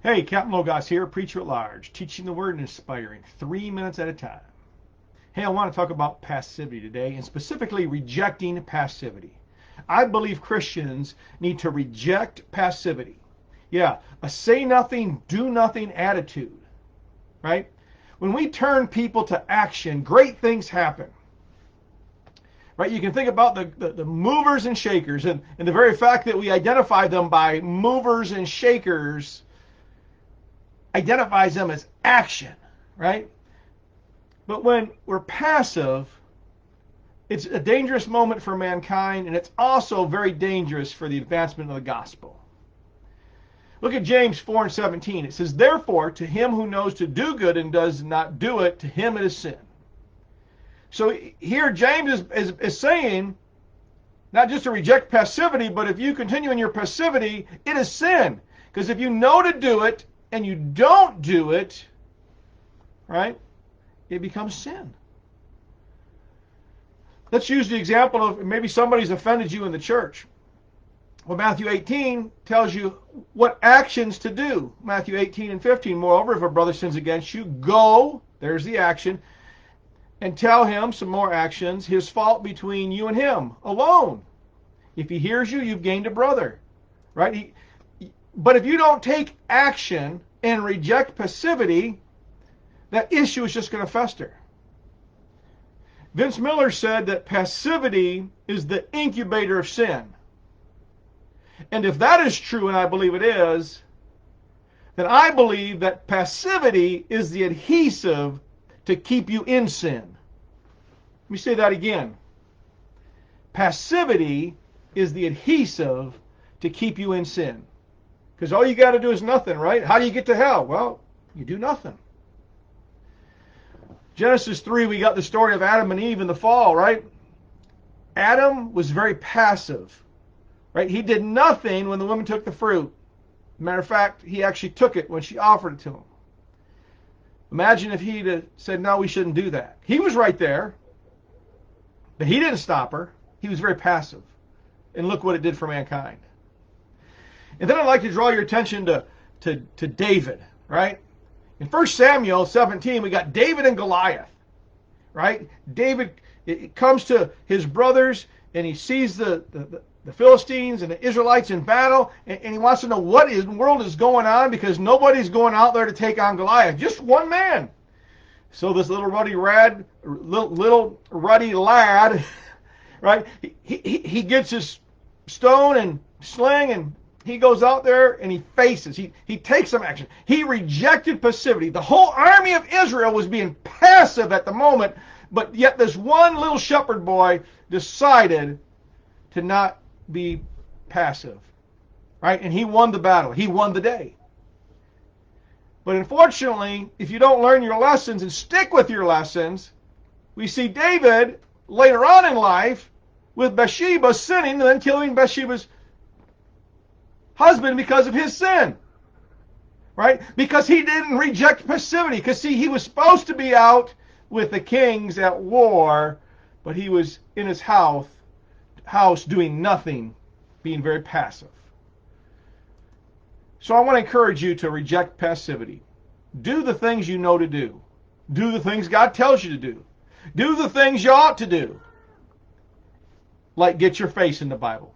Hey, Captain Logos here, preacher at large, teaching the word and inspiring 3 minutes at a time. Hey, I want to talk about passivity today, and specifically rejecting passivity. I believe Christians need to reject passivity. Yeah, a say nothing, do nothing attitude, right? When we turn people to action, great things happen. Right? You can think about the movers and shakers, and the very fact that we identify them by movers and shakers identifies them as action, right? But when we're passive, it's a dangerous moment for mankind, and it's also very dangerous for the advancement of the gospel. Look at James 4:17. It says, "Therefore, to him who knows to do good and does not do it, to him it is sin." So here James is saying, not just to reject passivity, but if you continue in your passivity, it is sin. Because if you know to do it and you don't do it, right, it becomes sin. Let's use the example of maybe somebody's offended you in the church. Well, Matthew 18 tells you what actions to do. Matthew 18:15, moreover, if a brother sins against you, go, there's the action, and tell him, some more actions, his fault between you and him alone. If he hears you, you've gained a brother, right? But if you don't take action and reject passivity, that issue is just going to fester. Vince Miller said that passivity is the incubator of sin. And if that is true, and I believe it is, then I believe that passivity is the adhesive to keep you in sin. Let me say that again. Passivity is the adhesive to keep you in sin. Because all you got to do is nothing, right? How do you get to hell? Well, you do nothing. Genesis 3, we got the story of Adam and Eve in the fall, right? Adam was very passive, right? He did nothing when the woman took the fruit. Matter of fact, he actually took it when she offered it to him. Imagine if he'd said, no, we shouldn't do that. He was right there, but he didn't stop her. He was very passive. And look what it did for mankind. And then I'd like to draw your attention to David, right? In 1 Samuel 17, we got David and Goliath, right? David comes to his brothers, and he sees the Philistines and the Israelites in battle, and he wants to know what in the world is going on, because nobody's going out there to take on Goliath. Just one man. So this little ruddy lad, right? He gets his stone and sling, and he goes out there and he faces. He takes some action. He rejected passivity. The whole army of Israel was being passive at the moment, but yet this one little shepherd boy decided to not be passive, right? And he won the battle. He won the day. But unfortunately, if you don't learn your lessons and stick with your lessons, we see David later on in life with Bathsheba sinning and then killing Bathsheba's husband because of his sin, right? Because he didn't reject passivity. Because see, he was supposed to be out with the kings at war, but he was in his house doing nothing, being very passive. So I want to encourage you to reject passivity. Do the things you know to do. Do the things God tells you to do. Do the things you ought to do. Like get your face in the Bible.